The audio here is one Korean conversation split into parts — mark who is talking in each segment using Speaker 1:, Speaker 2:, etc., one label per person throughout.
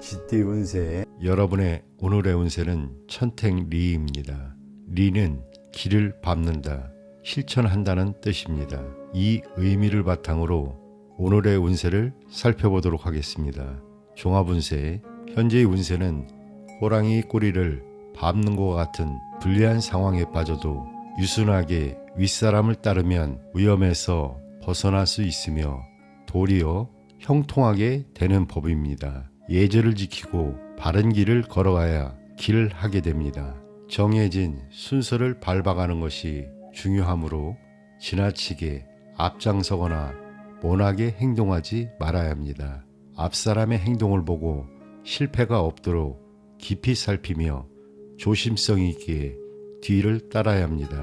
Speaker 1: 쥐띠 운세, 여러분의 오늘의 운세는 천택리입니다. 리는 길을 밟는다, 실천한다는 뜻입니다. 이 의미를 바탕으로 오늘의 운세를 살펴보도록 하겠습니다. 종합운세, 현재의 운세는 호랑이 꼬리를 밟는 것과 같은 불리한 상황에 빠져도 유순하게 윗사람을 따르면 위험에서 벗어날 수 있으며 도리어 형통하게 되는 법입니다. 예절을 지키고 바른 길을 걸어가야 길을 하게 됩니다. 정해진 순서를 밟아가는 것이 중요하므로 지나치게 앞장서거나 모나게 행동하지 말아야 합니다. 앞사람의 행동을 보고 실패가 없도록 깊이 살피며 조심성 있게 뒤를 따라야 합니다.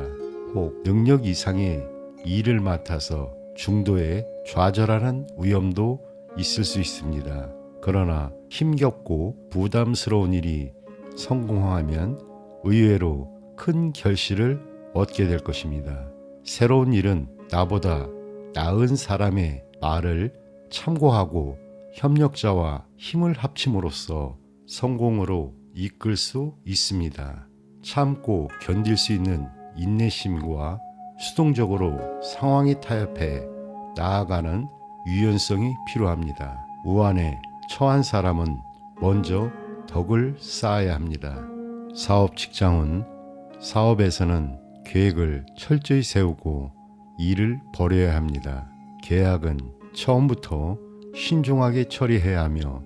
Speaker 1: 혹 능력 이상의 일을 맡아서 중도에 좌절하는 위험도 있을 수 있습니다. 그러나 힘겹고 부담스러운 일이 성공하면 의외로 큰 결실을 얻게 될 것입니다. 새로운 일은 나보다 나은 사람의 말을 참고하고 협력자와 힘을 합침으로써 성공으로 이끌 수 있습니다. 참고 견딜 수 있는 인내심과 수동적으로 상황에 타협해 나아가는 유연성이 필요합니다. 우환에 처한 사람은 먼저 덕을 쌓아야 합니다. 사업 직장은 사업에서는 계획을 철저히 세우고 일을 벌여야 합니다. 계약은 처음부터 신중하게 처리해야 하며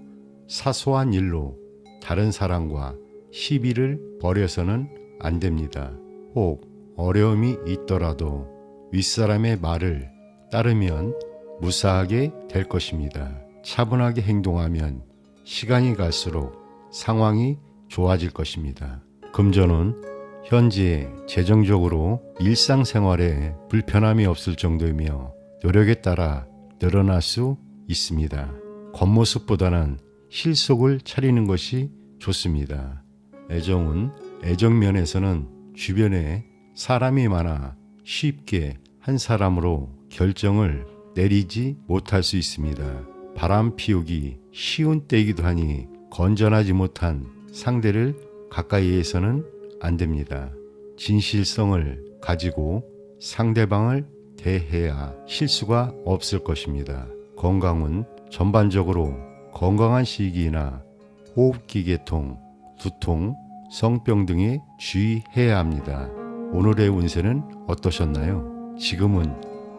Speaker 1: 사소한 일로 다른 사람과 시비를 벌여서는 안 됩니다. 혹 어려움이 있더라도 윗사람의 말을 따르면 무사하게 될 것입니다. 차분하게 행동하면 시간이 갈수록 상황이 좋아질 것입니다. 금전은 현재 재정적으로 일상생활에 불편함이 없을 정도이며 노력에 따라 늘어날 수 있습니다. 겉모습보다는 실속을 차리는 것이 좋습니다. 애정은 애정면에서는 주변에 사람이 많아 쉽게 한 사람으로 결정을 내리지 못할 수 있습니다. 바람 피우기 쉬운 때이기도 하니 건전하지 못한 상대를 가까이에서는 안 됩니다. 진실성을 가지고 상대방을 대해야 실수가 없을 것입니다. 건강은 전반적으로 건강한 시기나 호흡기 계통, 두통, 성병 등에 주의해야 합니다. 오늘의 운세는 어떠셨나요? 지금은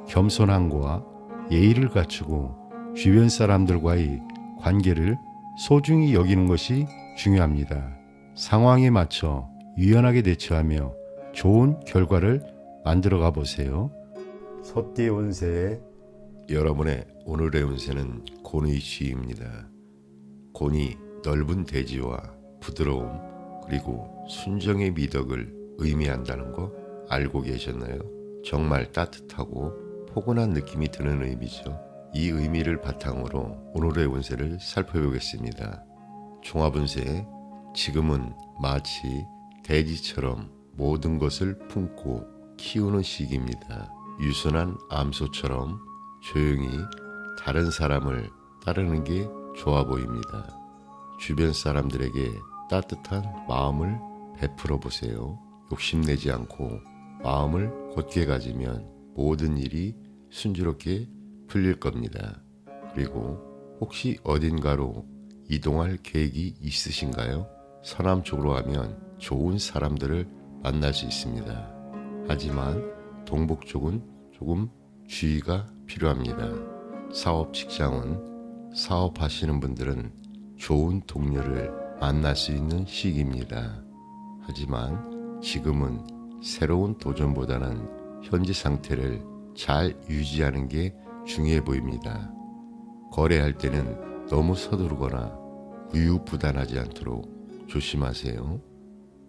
Speaker 1: 겸손함과 예의를 갖추고 주변 사람들과의 관계를 소중히 여기는 것이 중요합니다. 상황에 맞춰 유연하게 대처하며 좋은 결과를 만들어가 보세요. 소띠 운세,
Speaker 2: 여러분의 오늘의 운세는 곤의 쥐입니다. 곤이 넓은 대지와 부드러움 그리고 순정의 미덕을 의미한다는 거 알고 계셨나요? 정말 따뜻하고 포근한 느낌이 드는 의미죠. 이 의미를 바탕으로 오늘의 운세를 살펴보겠습니다. 종합운세, 지금은 마치 대지처럼 모든 것을 품고 키우는 시기입니다. 유순한 암소처럼 조용히 다른 사람을 따르는 게 좋아 보입니다. 주변 사람들에게 따뜻한 마음을 베풀어 보세요. 욕심내지 않고 마음을 곧게 가지면 모든 일이 순조롭게 풀릴 겁니다. 그리고 혹시 어딘가로 이동할 계획이 있으신가요? 서남 쪽으로 가면 좋은 사람들을 만날 수 있습니다. 하지만 동북 쪽은 조금 주의가 필요합니다. 사업 직장은 사업하시는 분들은 좋은 동료를 만날 수 있는 시기입니다. 하지만 지금은 새로운 도전보다는 현재 상태를 잘 유지하는 게 중요해 보입니다. 거래할 때는 너무 서두르거나 우유부단하지 않도록 조심하세요.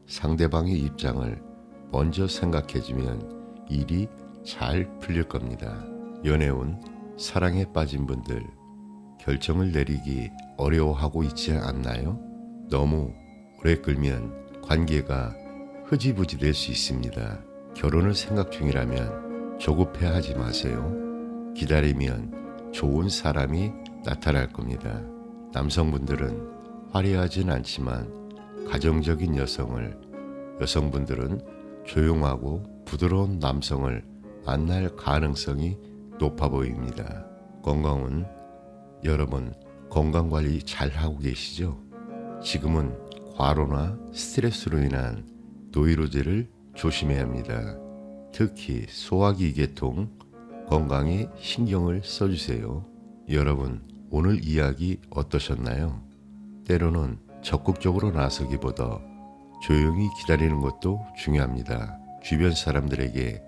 Speaker 2: 상대방의 입장을 먼저 생각해주면 일이 잘 풀릴 겁니다. 연애운, 사랑에 빠진 분들 결정을 내리기 어려워하고 있지 않나요? 너무 오래 끌면 관계가 흐지부지 될 수 있습니다. 결혼을 생각 중이라면 조급해하지 마세요. 기다리면 좋은 사람이 나타날 겁니다. 남성분들은 화려하진 않지만 가정적인 여성분들은 조용하고 부드러운 남성을 만날 가능성이 높아 보입니다. 건강은 여러분 건강관리 잘 하고 계시죠? 지금은 과로나 스트레스로 인한 노이로제를 조심해야 합니다. 특히 소화기 계통 건강에 신경을 써주세요. 여러분 오늘 이야기 어떠셨나요? 때로는 적극적으로 나서기보다 조용히 기다리는 것도 중요합니다. 주변 사람들에게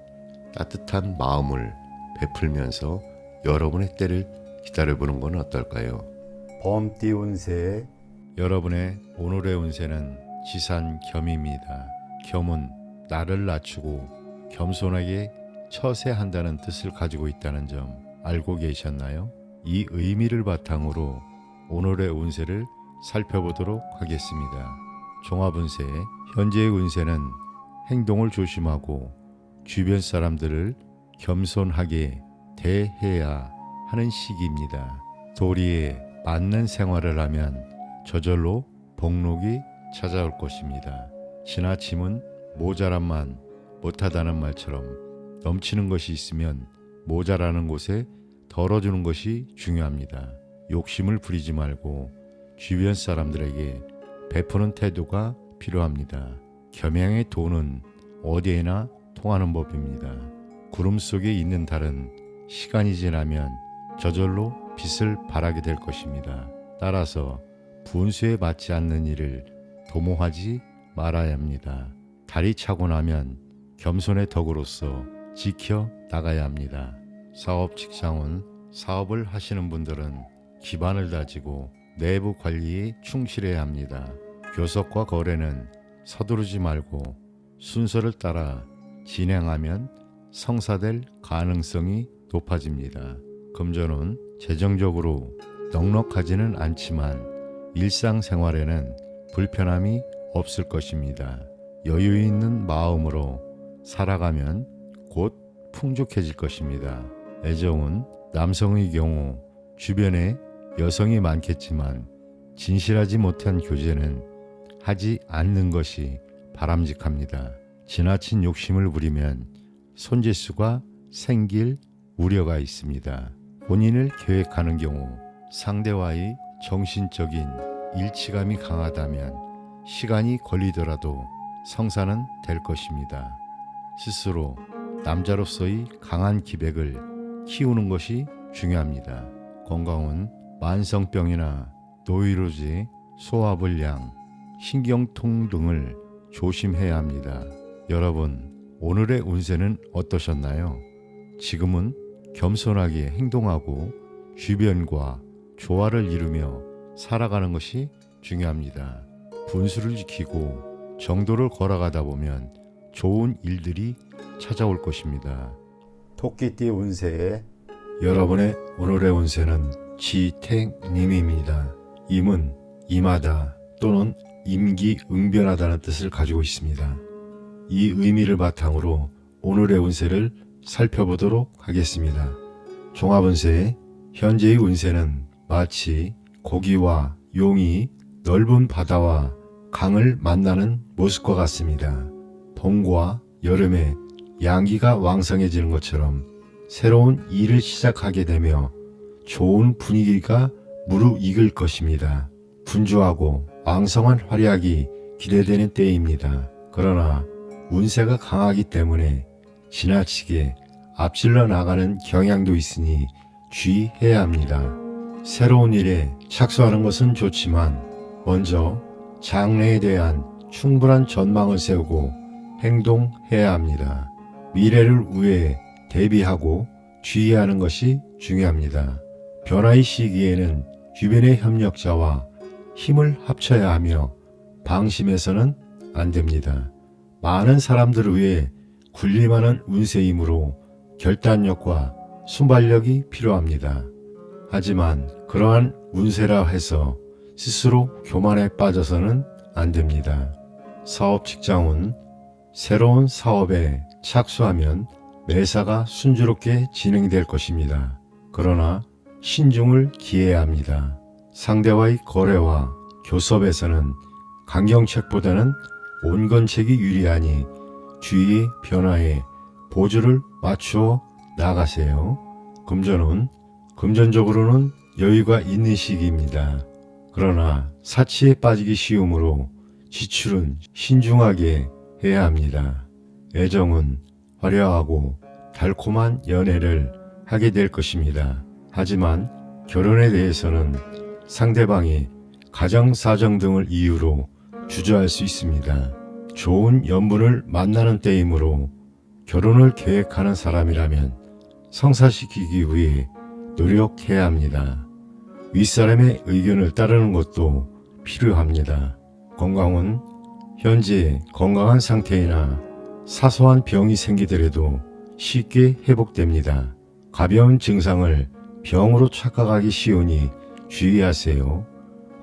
Speaker 2: 따뜻한 마음을 베풀면서 여러분의 때를 기다려보는 건 어떨까요?
Speaker 1: 범띠 운세. 여러분의 오늘의 운세는 지산겸입니다. 겸은 나를 낮추고 겸손하게 처세한다는 뜻을 가지고 있다는 점 알고 계셨나요? 이 의미를 바탕으로 오늘의 운세를 살펴보도록 하겠습니다. 종합운세. 현재의 운세는 행동을 조심하고 주변 사람들을 겸손하게 대해야 하는 시기입니다. 도리에 맞는 생활을 하면 저절로 복록이 찾아올 것입니다. 지나침은 모자란만 못하다는 말처럼 넘치는 것이 있으면 모자라는 곳에 덜어주는 것이 중요합니다. 욕심을 부리지 말고 주변 사람들에게 베푸는 태도가 필요합니다. 겸양의 도는 어디에나 통하는 법입니다. 구름 속에 있는 달은 시간이 지나면 저절로 빛을 발하게 될 것입니다. 따라서 분수에 맞지 않는 일을 도모하지 말아야 합니다. 달이 차고 나면 겸손의 덕으로서 지켜 나가야 합니다. 사업 직장은 사업을 하시는 분들은 기반을 다지고 내부 관리에 충실해야 합니다. 교섭과 거래는 서두르지 말고 순서를 따라 진행하면 성사될 가능성이 높아집니다. 금전은 재정적으로 넉넉하지는 않지만 일상생활에는 불편함이 없을 것입니다. 여유 있는 마음으로 살아가면 곧 풍족해질 것입니다. 애정은 남성의 경우 주변에 여성이 많겠지만 진실하지 못한 교제는 하지 않는 것이 바람직합니다. 지나친 욕심을 부리면 손재수가 생길 우려가 있습니다. 혼인을 계획하는 경우 상대와의 정신적인 일치감이 강하다면 시간이 걸리더라도 성사는 될 것입니다. 스스로 남자로서의 강한 기백을 키우는 것이 중요합니다. 건강은 만성병이나 노이로제, 소화불량, 신경통 등을 조심해야 합니다. 여러분, 오늘의 운세는 어떠셨나요? 지금은 겸손하게 행동하고 주변과 조화를 이루며 살아가는 것이 중요합니다. 분수를 지키고 정도를 걸어가다 보면 좋은 일들이 찾아올 것입니다. 토끼띠 운세. 여러분의 오늘의 운세는 지택님입니다. 임은 임하다 또는 임기응변하다는 뜻을 가지고 있습니다. 이 의미를 바탕으로 오늘의 운세를 살펴보도록 하겠습니다. 종합운세. 현재의 운세는 마치 고기와 용이 넓은 바다와 강을 만나는 모습과 같습니다. 봄과 여름에 양기가 왕성해지는 것처럼 새로운 일을 시작하게 되며 좋은 분위기가 무르익을 것입니다. 분주하고 왕성한 활약이 기대되는 때입니다. 그러나 운세가 강하기 때문에 지나치게 앞질러 나가는 경향도 있으니 주의해야 합니다. 새로운 일에 착수하는 것은 좋지만 먼저 장래에 대한 충분한 전망을 세우고 행동해야 합니다. 미래를 위해 대비하고 주의하는 것이 중요합니다. 변화의 시기에는 주변의 협력자와 힘을 합쳐야 하며 방심해서는 안 됩니다. 많은 사람들을 위해 군림하는 운세이므로 결단력과 순발력이 필요합니다. 하지만 그러한 운세라 해서 스스로 교만에 빠져서는 안 됩니다. 사업 직장은 새로운 사업에 착수하면 매사가 순조롭게 진행될 것입니다. 그러나 신중을 기해야 합니다. 상대와의 거래와 교섭에서는 강경책보다는 온건책이 유리하니 주위의 변화에 보조를 맞추어 나가세요. 금전은 금전적으로는 여유가 있는 시기입니다. 그러나 사치에 빠지기 쉬우므로 지출은 신중하게 해야 합니다. 애정은 화려하고 달콤한 연애를 하게 될 것입니다. 하지만 결혼에 대해서는 상대방이 가정 사정 등을 이유로 주저할 수 있습니다. 좋은 연분을 만나는 때이므로 결혼을 계획하는 사람이라면 성사시키기 위해 노력해야 합니다. 윗사람의 의견을 따르는 것도 필요합니다. 건강은 현재 건강한 상태이나 사소한 병이 생기더라도 쉽게 회복됩니다. 가벼운 증상을 병으로 착각하기 쉬우니 주의하세요.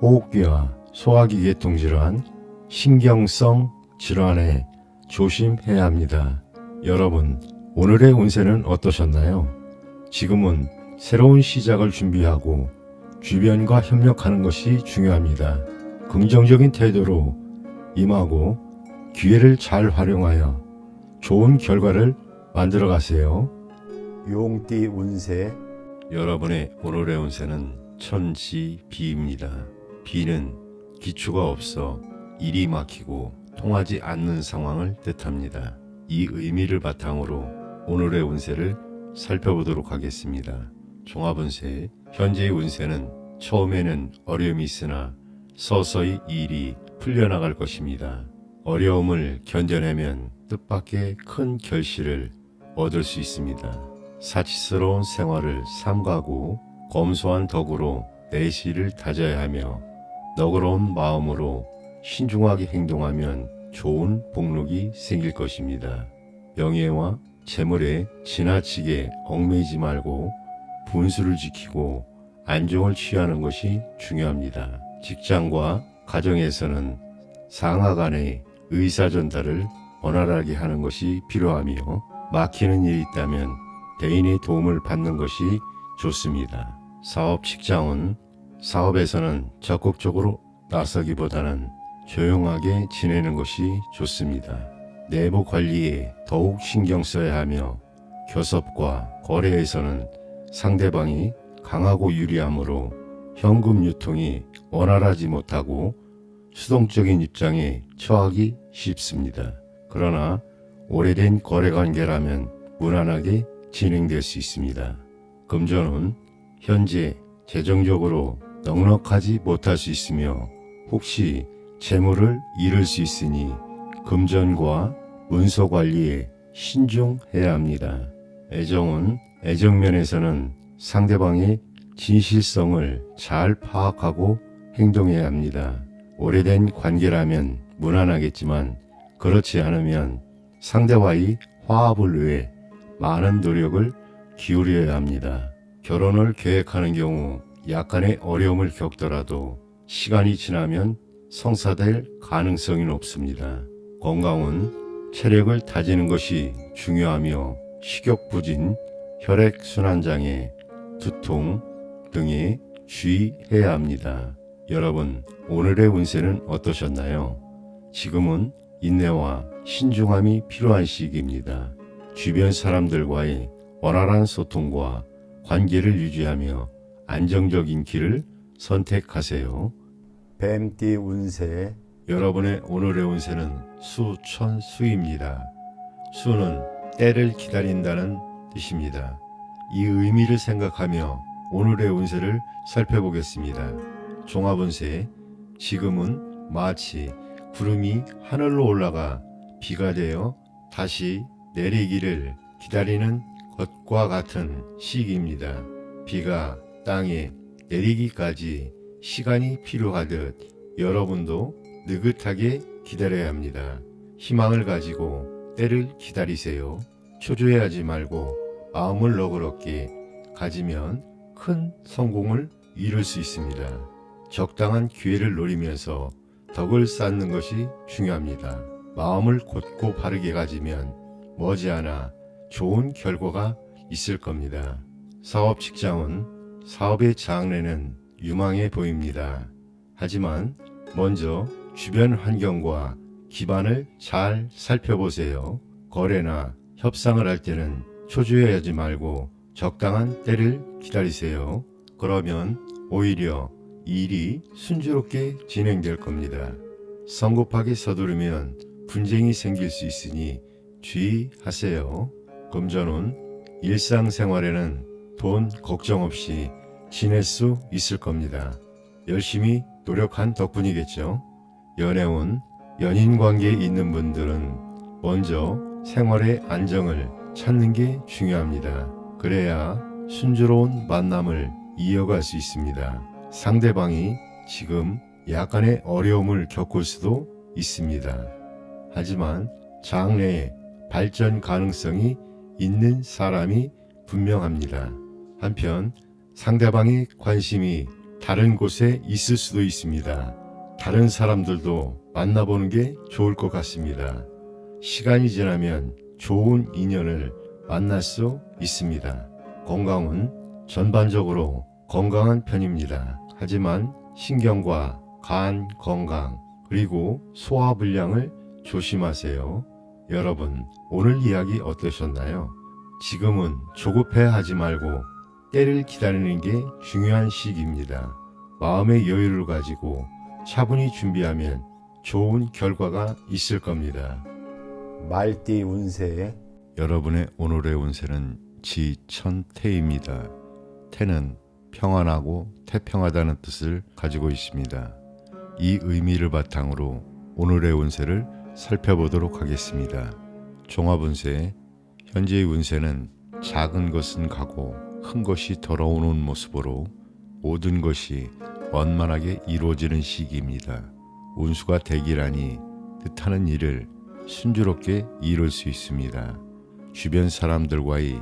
Speaker 1: 호흡기와 소화기 계통 질환, 신경성 질환에 조심해야 합니다. 여러분, 오늘의 운세는 어떠셨나요? 지금은 새로운 시작을 준비하고 주변과 협력하는 것이 중요합니다. 긍정적인 태도로 임하고 기회를 잘 활용하여 좋은 결과를 만들어 가세요. 용띠 운세. 여러분의 오늘의 운세는 천지비입니다. 비는 기초가 없어 일이 막히고 통하지 않는 상황을 뜻합니다. 이 의미를 바탕으로 오늘의 운세를 살펴보도록 하겠습니다. 종합운세. 현재의 운세는 처음에는 어려움이 있으나 서서히 일이 풀려나갈 것입니다. 어려움을 견뎌내면 뜻밖의 큰 결실을 얻을 수 있습니다. 사치스러운 생활을 삼가고 검소한 덕으로 내실을 다져야 하며 너그러운 마음으로 신중하게 행동하면 좋은 복록이 생길 것입니다. 명예와 재물에 지나치게 얽매이지 말고 분수를 지키고 안정을 취하는 것이 중요합니다. 직장과 가정에서는 상하 간의 의사 전달을 원활하게 하는 것이 필요하며 막히는 일이 있다면 대인의 도움을 받는 것이 좋습니다. 사업 직장은 사업에서는 적극적으로 나서기보다는 조용하게 지내는 것이 좋습니다. 내부 관리에 더욱 신경 써야 하며 교섭과 거래에서는 상대방이 강하고 유리하므로 현금 유통이 원활하지 못하고 수동적인 입장에 처하기 쉽습니다. 그러나 오래된 거래 관계라면 무난하게 진행될 수 있습니다. 금전은 현재 재정적으로 넉넉하지 못할 수 있으며 혹시 재물을 잃을 수 있으니 금전과 문서 관리에 신중해야 합니다. 애정은 애정면에서는 상대방의 진실성을 잘 파악하고 행동해야 합니다. 오래된 관계라면 무난하겠지만 그렇지 않으면 상대와의 화합을 위해 많은 노력을 기울여야 합니다. 결혼을 계획하는 경우 약간의 어려움을 겪더라도 시간이 지나면 성사될 가능성이 높습니다. 건강은 체력을 다지는 것이 중요하며 식욕부진, 혈액순환장애, 두통 등에 주의해야 합니다. 여러분, 오늘의 운세는 어떠셨나요? 지금은 인내와 신중함이 필요한 시기입니다. 주변 사람들과의 원활한 소통과 관계를 유지하며 안정적인 길을 선택하세요. 뱀띠 운세. 여러분의 오늘의 운세는 수천수입니다. 수는 때를 기다린다는 뜻입니다. 이 의미를 생각하며 오늘의 운세를 살펴보겠습니다. 종합운세. 지금은 마치 구름이 하늘로 올라가 비가 되어 다시 내리기를 기다리는 것과 같은 시기입니다. 비가 땅에 내리기까지 시간이 필요하듯 여러분도 느긋하게 기다려야 합니다. 희망을 가지고 때를 기다리세요. 초조해하지 말고 마음을 너그럽게 가지면 큰 성공을 이룰 수 있습니다. 적당한 기회를 노리면서 덕을 쌓는 것이 중요합니다. 마음을 곧고 바르게 가지면 머지않아 좋은 결과가 있을 겁니다. 사업 직장은 사업의 장래는 유망해 보입니다. 하지만 먼저 주변 환경과 기반을 잘 살펴보세요. 거래나 협상을 할 때는 초조해하지 말고 적당한 때를 기다리세요. 그러면 오히려 일이 순조롭게 진행될 겁니다. 성급하게 서두르면 분쟁이 생길 수 있으니 주의하세요. 금전운 일상생활에는 돈 걱정 없이 지낼 수 있을 겁니다. 열심히 노력한 덕분이겠죠. 연애운 연인 관계에 있는 분들은 먼저 생활의 안정을 찾는 게 중요합니다. 그래야 순조로운 만남을 이어갈 수 있습니다. 상대방이 지금 약간의 어려움을 겪을 수도 있습니다. 하지만 장래에 발전 가능성이 있는 사람이 분명합니다. 한편 상대방의 관심이 다른 곳에 있을 수도 있습니다. 다른 사람들도 만나보는 게 좋을 것 같습니다. 시간이 지나면 좋은 인연을 만날 수 있습니다. 건강은 전반적으로 건강한 편입니다. 하지만 신경과 간 건강 그리고 소화불량을 조심하세요. 여러분, 오늘 이야기 어떠셨나요? 지금은 조급해하지 말고 때를 기다리는 게 중요한 시기입니다. 마음의 여유를 가지고 차분히 준비하면 좋은 결과가 있을 겁니다.
Speaker 3: 말띠 운세.
Speaker 2: 여러분의 오늘의 운세는 지천태입니다. 태는 평안하고 태평하다는 뜻을 가지고 있습니다. 이 의미를 바탕으로 오늘의 운세를 살펴보도록 하겠습니다. 종합운세. 현재의 운세는 작은 것은 가고 큰 것이 돌아오는 모습으로 모든 것이 원만하게 이루어지는 시기입니다. 운수가 대기라니 뜻하는 일을 순조롭게 이룰 수 있습니다. 주변 사람들과의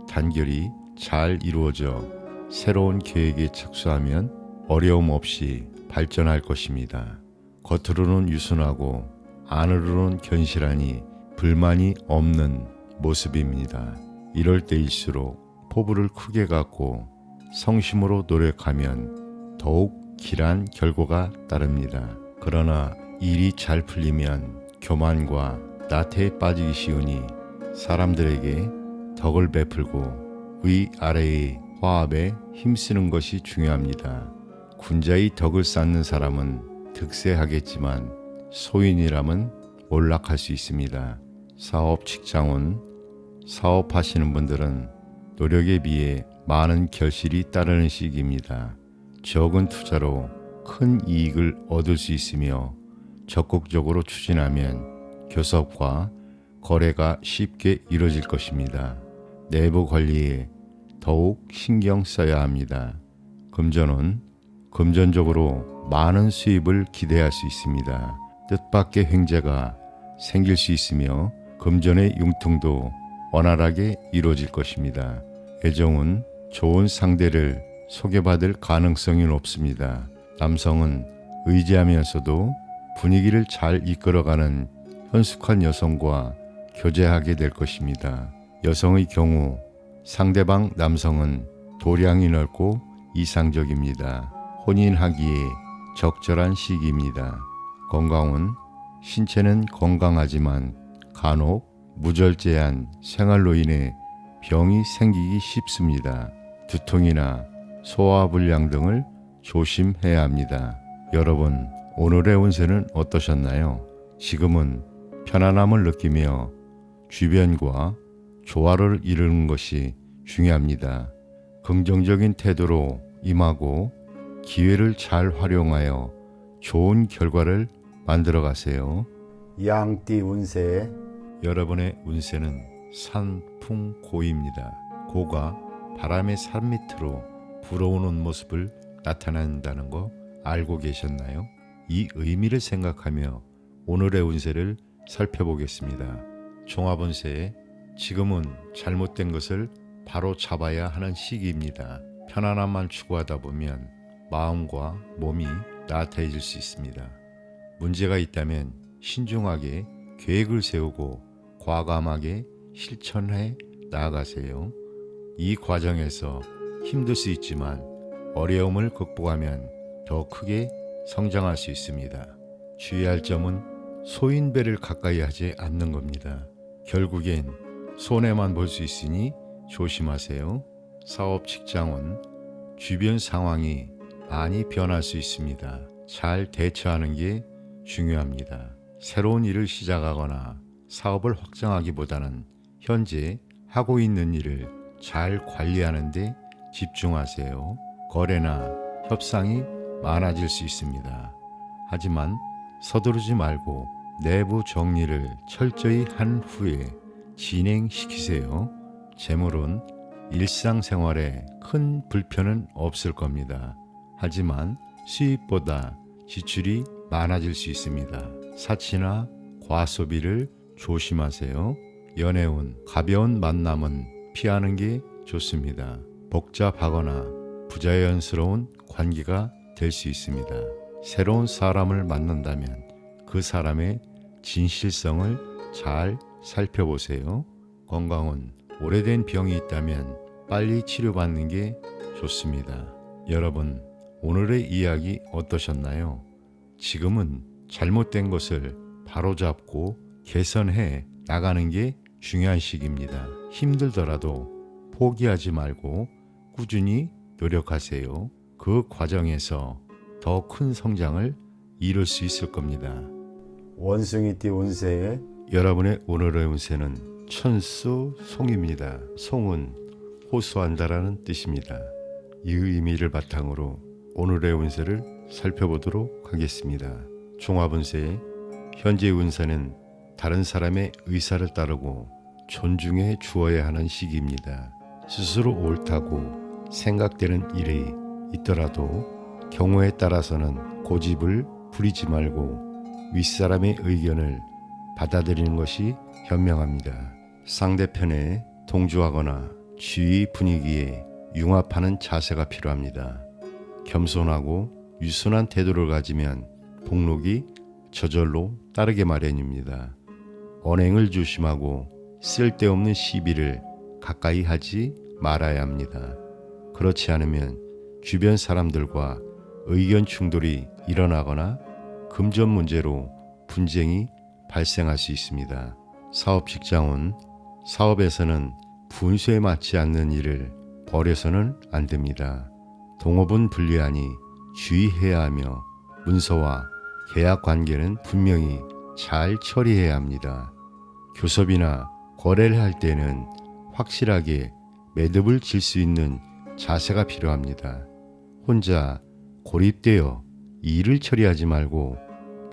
Speaker 2: 단결이 잘 이루어져 새로운 계획에 착수하면 어려움 없이 발전할 것입니다. 겉으로는 유순하고 안으로는 견실하니 불만이 없는 모습입니다. 이럴 때일수록 포부를 크게 갖고 성심으로 노력하면 더욱 길한 결과가 따릅니다. 그러나 일이 잘 풀리면 교만과 나태에 빠지기 쉬우니 사람들에게 덕을 베풀고 위아래의 화합에 힘쓰는 것이 중요합니다. 군자의 덕을 쌓는 사람은 득세하겠지만 소인이라면 몰락할 수 있습니다. 사업 직장운. 사업하시는 분들은 노력에 비해 많은 결실이 따르는 시기입니다. 적은 투자로 큰 이익을 얻을 수 있으며 적극적으로 추진하면 교섭과 거래가 쉽게 이루어질 것입니다. 내부 관리에 더욱 신경 써야 합니다. 금전은 금전적으로 많은 수입을 기대할 수 있습니다. 뜻밖의 횡재가 생길 수 있으며 금전의 융통도 원활하게 이루어질 것입니다. 애정은 좋은 상대를 소개받을 가능성이 높습니다. 남성은 의지하면서도 분위기를 잘 이끌어가는 현숙한 여성과 교제하게 될 것입니다. 여성의 경우 상대방 남성은 도량이 넓고 이상적입니다. 혼인하기에 적절한 시기입니다. 건강은 신체는 건강하지만 간혹 무절제한 생활로 인해 병이 생기기 쉽습니다. 두통이나 소화불량 등을 조심해야 합니다. 여러분, 오늘의 운세는 어떠셨나요? 지금은 편안함을 느끼며 주변과 조화를 이루는 것이 중요합니다. 긍정적인 태도로 임하고 기회를 잘 활용하여 좋은 결과를 만들어 가세요.
Speaker 3: 양띠 운세.
Speaker 2: 여러분의 운세는 산풍고입니다. 고가 바람의 산 밑으로 불어오는 모습을 나타낸다는 거 알고 계셨나요? 이 의미를 생각하며 오늘의 운세를 살펴보겠습니다. 종합운세. 지금은 잘못된 것을 바로 잡아야 하는 시기입니다. 편안함만 추구하다 보면 마음과 몸이 나태해질 수 있습니다. 문제가 있다면 신중하게 계획을 세우고 과감하게 실천해 나아가세요. 이 과정에서 힘들 수 있지만 어려움을 극복하면 더 크게 성장할 수 있습니다. 주의할 점은 소인배를 가까이 하지 않는 겁니다. 결국엔 손해만 볼 수 있으니 조심하세요. 사업 직장은 주변 상황이 많이 변할 수 있습니다. 잘 대처하는 게 중요합니다. 새로운 일을 시작하거나 사업을 확장하기보다는 현재 하고 있는 일을 잘 관리하는 데 집중하세요. 거래나 협상이 많아질 수 있습니다. 하지만 서두르지 말고 내부 정리를 철저히 한 후에 진행시키세요. 재물은 일상생활에 큰 불편은 없을 겁니다. 하지만 수입보다 지출이 많아질 수 있습니다. 사치나 과소비를 조심하세요. 연애운 가벼운 만남은 피하는 게 좋습니다. 복잡하거나 부자연스러운 관계가 될 수 있습니다. 새로운 사람을 만난다면 그 사람의 진실성을 잘 살펴보세요. 건강은 오래된 병이 있다면 빨리 치료받는 게 좋습니다. 여러분, 오늘의 이야기 어떠셨나요? 지금은 잘못된 것을 바로잡고 개선해 나가는 게 중요한 시기입니다. 힘들더라도 포기하지 말고 꾸준히 노력하세요. 그 과정에서 더 큰 성장을 이룰 수 있을 겁니다.
Speaker 3: 원숭이띠 운세의
Speaker 2: 여러분의 오늘의 운세는 천수 송입니다. 송은 호소한다라는 뜻입니다. 이 의미를 바탕으로 오늘의 운세를 살펴보도록 하겠습니다. 종합운세, 현재 운세는 다른 사람의 의사를 따르고 존중해 주어야 하는 시기입니다. 스스로 옳다고 생각되는 일이 있더라도 경우에 따라서는 고집을 부리지 말고 윗사람의 의견을 받아들이는 것이 현명합니다. 상대편에 동조하거나 주위 분위기에 융합하는 자세가 필요합니다. 겸손하고 유순한 태도를 가지면 복록이 저절로 따르게 마련입니다. 언행을 조심하고 쓸데없는 시비를 가까이 하지 말아야 합니다. 그렇지 않으면 주변 사람들과 의견 충돌이 일어나거나 금전 문제로 분쟁이 발생할 수 있습니다. 사업 직장은 사업에서는 분수에 맞지 않는 일을 벌여서는 안 됩니다. 동업은 불리하니 주의해야 하며 문서와 계약 관계는 분명히 잘 처리해야 합니다. 교섭이나 거래를 할 때는 확실하게 매듭을 질 수 있는 자세가 필요합니다. 혼자 고립되어 일을 처리하지 말고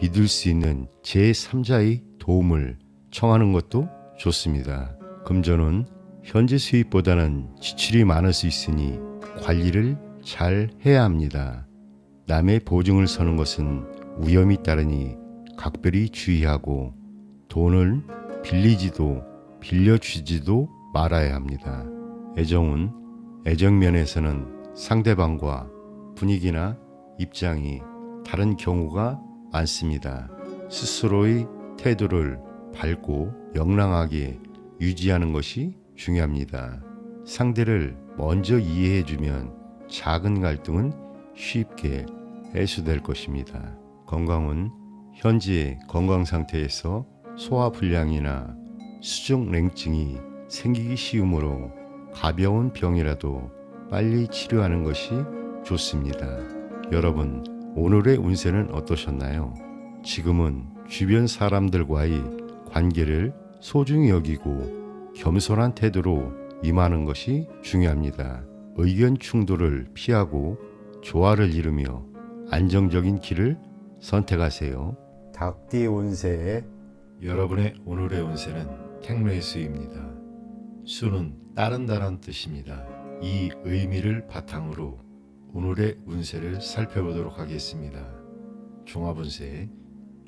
Speaker 2: 믿을 수 있는 제3자의 도움을 청하는 것도 좋습니다. 금전은 현재 수입보다는 지출이 많을 수 있으니 관리를 잘 해야 합니다. 남의 보증을 서는 것은 위험이 따르니 각별히 주의하고 돈을 빌리지도 빌려주지도 말아야 합니다. 애정은 애정면에서는 상대방과 분위기나 입장이 다른 경우가 많습니다. 스스로의 태도를 밝고 명랑하게 유지하는 것이 중요합니다. 상대를 먼저 이해해주면 작은 갈등은 쉽게 해소될 것입니다. 건강은 현재 건강 상태에서 소화불량이나 수족냉증이 생기기 쉬우므로 가벼운 병이라도 빨리 치료하는 것이 좋습니다. 여러분, 오늘의 운세는 어떠셨나요? 지금은 주변 사람들과의 관계를 소중히 여기고 겸손한 태도로 임하는 것이 중요합니다. 의견 충돌을 피하고 조화를 이루며 안정적인 길을 선택하세요.
Speaker 3: 닭띠 운세의
Speaker 2: 여러분의 오늘의 운세는 택매수입니다. 수는 따른다는 뜻입니다. 이 의미를 바탕으로 오늘의 운세를 살펴보도록 하겠습니다. 종합운세,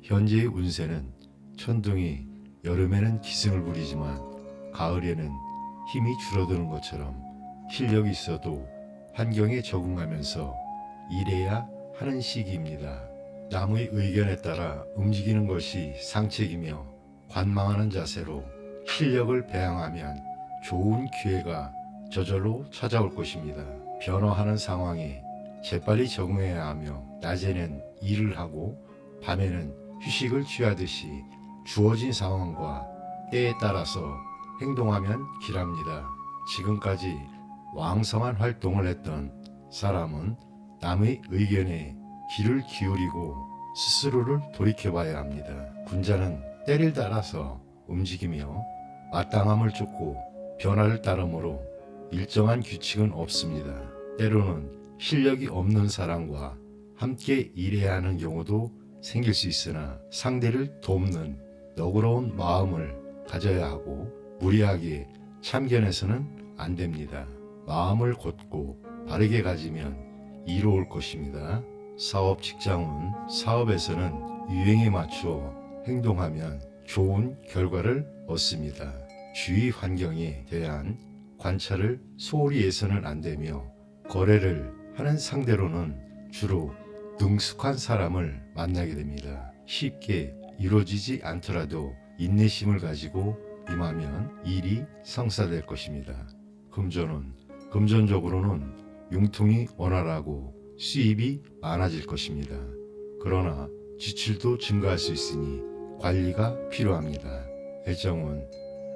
Speaker 2: 현재의 운세는 천둥이 여름에는 기승을 부리지만 가을에는 힘이 줄어드는 것처럼 실력이 있어도 환경에 적응하면서 일해야 하는 시기입니다. 남의 의견에 따라 움직이는 것이 상책이며 관망하는 자세로 실력을 배양하면 좋은 기회가 저절로 찾아올 것입니다. 변화하는 상황에 재빨리 적응해야 하며 낮에는 일을 하고 밤에는 휴식을 취하듯이 주어진 상황과 때에 따라서 행동하면 길합니다. 지금까지 왕성한 활동을 했던 사람은 남의 의견에 귀를 기울이고 스스로를 돌이켜봐야 합니다. 군자는 때를 따라서 움직이며 마땅함을 쫓고 변화를 따르므로 일정한 규칙은 없습니다. 때로는 실력이 없는 사람과 함께 일해야 하는 경우도 생길 수 있으나 상대를 돕는 너그러운 마음을 가져야 하고 무리하게 참견해서는 안 됩니다. 마음을 곧고 바르게 가지면 이로울 것입니다. 사업 직장은 사업에서는 유행에 맞추어 행동하면 좋은 결과를 얻습니다. 주위 환경에 대한 관찰을 소홀히 해서는 안 되며 거래를 하는 상대로는 주로 능숙한 사람을 만나게 됩니다. 쉽게 이루어지지 않더라도 인내심을 가지고 임하면 일이 성사될 것입니다. 금전적으로는 융통이 원활하고 수입이 많아질 것입니다. 그러나 지출도 증가할 수 있으니 관리가 필요합니다.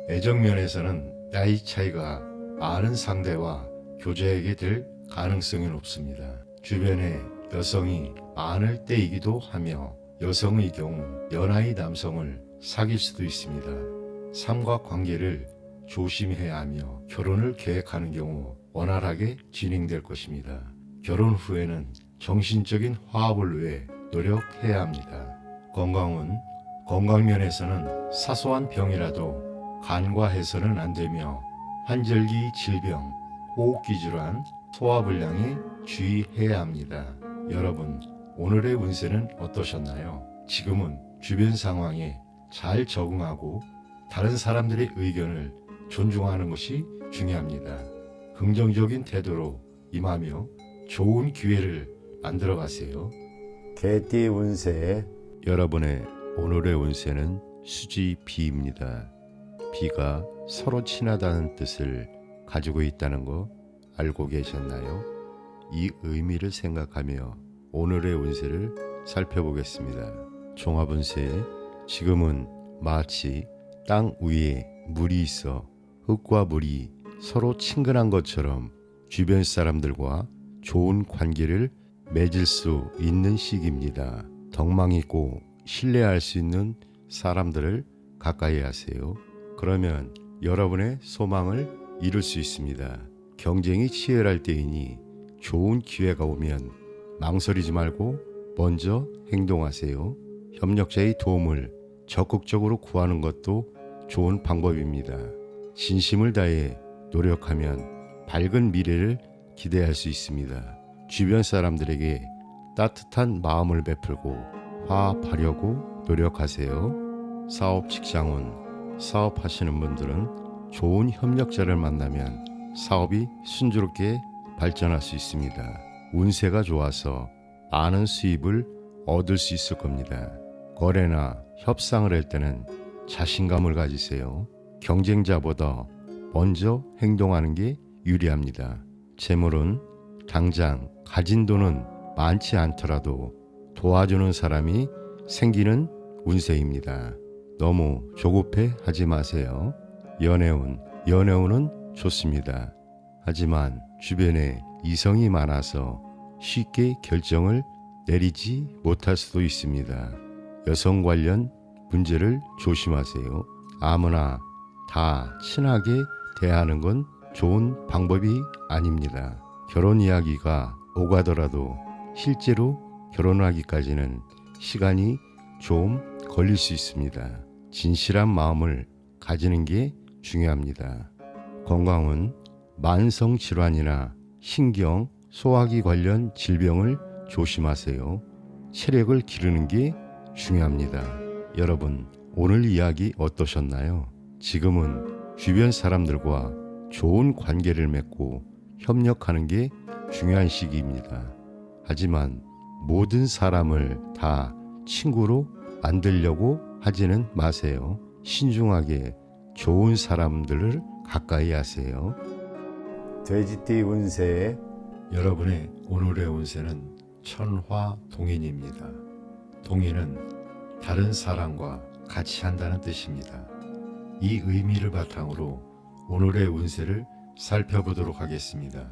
Speaker 2: 애정면에서는 나이 차이가 많은 상대와 교제하게 될 가능성이 높습니다. 주변에 여성이 많을 때이기도 하며 여성의 경우 연하의 남성을 사귈 수도 있습니다. 삼각관계를 조심해야 하며 결혼을 계획하는 경우 원활하게 진행될 것입니다. 결혼 후에는 정신적인 화합을 위해 노력해야 합니다. 건강면에서는 사소한 병이라도 간과해서는 안 되며 환절기 질병, 호흡기 질환, 소화불량에 주의해야 합니다. 여러분, 오늘의 운세는 어떠셨나요? 지금은 주변 상황에 잘 적응하고 다른 사람들의 의견을 존중하는 것이 중요합니다. 긍정적인 태도로 임하며 좋은 기회를 만들어 가세요.
Speaker 3: 개띠 운세
Speaker 1: 여러분의 오늘의 운세는 수지 비입니다. 비가 서로 친하다는 뜻을 가지고 있다는 거 알고 계셨나요? 이 의미를 생각하며 오늘의 운세를 살펴보겠습니다. 종합운세, 지금은 마치 땅 위에 물이 있어 흙과 물이 서로 친근한 것처럼 주변 사람들과 좋은 관계를 맺을 수 있는 시기입니다. 덕망 있고 신뢰할 수 있는 사람들을 가까이 하세요. 그러면 여러분의 소망을 이룰 수 있습니다. 경쟁이 치열할 때이니 좋은 기회가 오면 망설이지 말고 먼저 행동하세요. 협력자의 도움을 적극적으로 구하는 것도 좋은 방법입니다. 진심을 다해 노력하면 밝은 미래를 기대할 수 있습니다. 주변 사람들에게 따뜻한 마음을 베풀고 화합하려고 노력하세요. 사업 직장은 사업하시는 분들은 좋은 협력자를 만나면 사업이 순조롭게 발전할 수 있습니다. 운세가 좋아서 많은 수입을 얻을 수 있을 겁니다. 거래나 협상을 할 때는 자신감을 가지세요. 경쟁자보다 먼저 행동하는 게 유리합니다. 재물은 당장 가진 돈은 많지 않더라도 도와주는 사람이 생기는 운세입니다. 너무 조급해 하지 마세요. 연애운은 좋습니다. 하지만 주변에 이성이 많아서 쉽게 결정을 내리지 못할 수도 있습니다. 여성 관련 문제를 조심하세요. 아무나 다 친하게 대하는 건 좋은 방법이 아닙니다. 결혼 이야기가 오가더라도 실제로 결혼하기까지는 시간이 좀 걸릴 수 있습니다. 진실한 마음을 가지는 게 중요합니다. 건강은 만성 질환이나 신경, 소화기 관련 질병을 조심하세요. 체력을 기르는 게 중요합니다. 여러분, 오늘 이야기 어떠셨나요? 지금은 주변 사람들과 좋은 관계를 맺고 협력하는 게 중요한 시기입니다. 하지만 모든 사람을 다 친구로 만들려고 하지는 마세요. 신중하게 좋은 사람들을 가까이 하세요.
Speaker 3: 돼지띠 운세
Speaker 2: 여러분의 오늘의 운세는 천화동인입니다. 동인은 다른 사람과 같이 한다는 뜻입니다. 이 의미를 바탕으로 오늘의 운세를 살펴보도록 하겠습니다.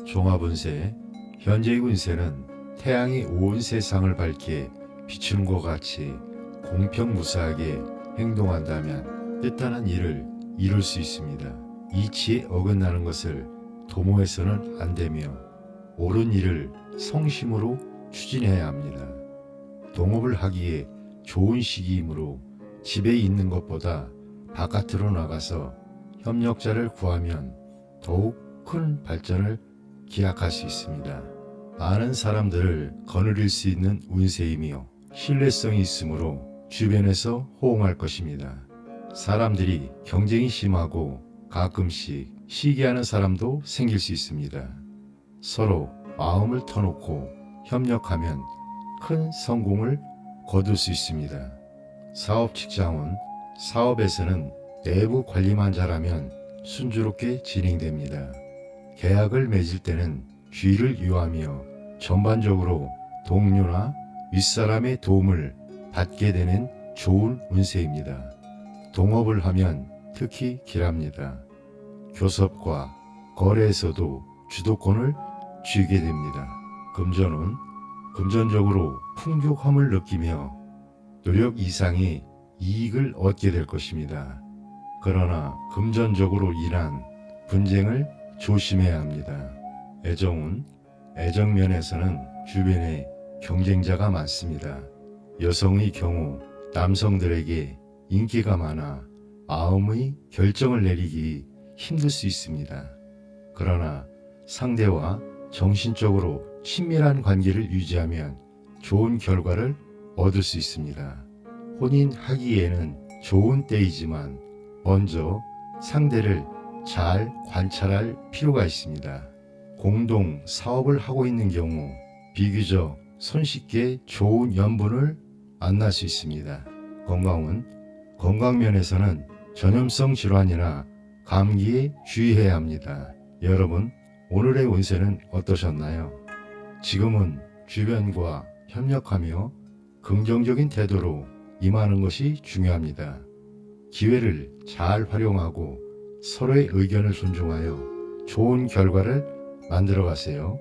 Speaker 2: 종합운세, 현재의 운세는 태양이 온 세상을 밝게 비추는 것 같이 공평무사하게 행동한다면 뜻하는 일을 이룰 수 있습니다. 이치에 어긋나는 것을 도모해서는 안 되며 옳은 일을 성심으로 추진해야 합니다. 동업을 하기에 좋은 시기이므로 집에 있는 것보다 바깥으로 나가서 협력자를 구하면 더욱 큰 발전을 기약할 수 있습니다. 많은 사람들을 거느릴 수 있는 운세이며 신뢰성이 있으므로 주변에서 호응할 것입니다. 사람들이 경쟁이 심하고 가끔씩 시기하는 사람도 생길 수 있습니다. 서로 마음을 터놓고 협력하면 큰 성공을 거둘 수 있습니다. 사업 직장은 사업에서는 내부 관리만 잘하면 순조롭게 진행됩니다. 계약을 맺을 때는 주의를 유하며 전반적으로 동료나 윗사람의 도움을 받게 되는 좋은 운세입니다. 동업을 하면 특히 길합니다. 교섭과 거래에서도 주도권을 쥐게 됩니다. 금전은 금전적으로 풍족함을 느끼며 노력 이상의 이익을 얻게 될 것입니다. 그러나 금전적으로 인한 분쟁을 조심해야 합니다. 애정은 애정면에서는 주변에 경쟁자가 많습니다. 여성의 경우 남성들에게 인기가 많아 마음의 결정을 내리기 힘들 수 있습니다. 그러나 상대와 정신적으로 친밀한 관계를 유지하면 좋은 결과를 얻을 수 있습니다. 혼인하기에는 좋은 때이지만 먼저 상대를 잘 관찰할 필요가 있습니다. 공동 사업을 하고 있는 경우 비교적 손쉽게 좋은 연분을 만날 수 있습니다. 건강은 건강면에서는 전염성 질환이나 감기에 주의해야 합니다. 여러분, 오늘의 운세는 어떠셨나요? 지금은 주변과 협력하며 긍정적인 태도로 임하는 것이 중요합니다. 기회를 잘 활용하고 서로의 의견을 존중하여 좋은 결과를 만들어 가세요.